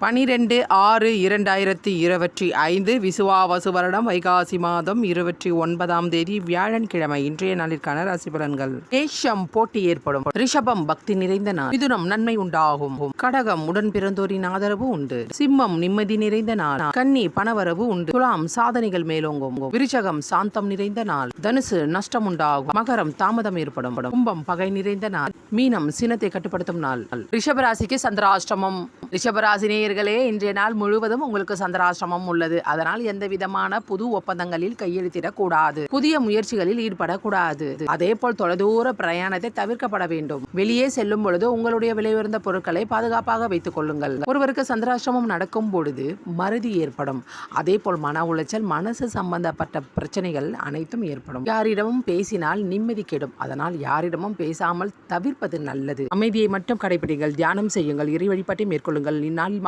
12/6/2025 விசுவாவசு வருடம் வைகாசி மாதம் 29ஆம் தேதி வியாழன்கிழமை. இன்றைய நாளிற்கான ராசி பலன்கள். மேஷம் போட்டி ஏற்படும். ரிஷபம் பக்தி நிறைந்த நாள். மிதுனம் நன்மை உண்டாகும். கடகம் உடன் பிறந்தோரின் ஆதரவு உண்டு. சிம்மம் நிம்மதி நிறைந்த நாள். கன்னி பணவரவு உண்டு. துலாம் சாதனைகள் மேலோங்கும். விருச்சகம் சாந்தம் நிறைந்த நாள். தனுசு நஷ்டம் உண்டாகும். மகரம் தாமதம் ஏற்படும். கும்பம் பகை நிறைந்த நாள். மீனம் சினத்தை கட்டுப்படுத்தும் நாள். ரிஷபராசிக்கு சந்திராஷ்டமம். ரிஷபராசி நேயர்களே, இன்றைய நாள் முழுவதும் உங்களுக்கு சந்திராஷ்டமம் உள்ளது. அதனால் எந்த விதமான புது ஒப்பந்தங்களில் கையெழுத்திடக்கூடாது. புதிய முயற்சிகளில் ஈடுபடக்கூடாது. அதே போல் தொலைதூர பிரயாணத்தை தவிர்க்கப்பட வேண்டும். வெளியே செல்லும் பொழுது உங்களுடைய விலை உயர்ந்த பொருட்களை பாதுகாப்பாக வைத்துக் கொள்ளுங்கள். ஒருவருக்கு சந்திராஷ்டமம் நடக்கும் பொழுது மறதி ஏற்படும். அதே போல் மன உளைச்சல், மனசு சம்பந்தப்பட்ட பிரச்சனைகள் அனைத்தும் ஏற்படும். யாரிடமும் பேசினால் நிம்மதி கெடும். அதனால் யாரிடமும் பேசாமல் தவிர்ப்பது நல்லது. அமைதியை மட்டும் கடைபிடிங்கள். தியானம் செய்யுங்கள். இறை வழிபாட்டை மேற்கொள்ளுங்கள். இந்நாளில்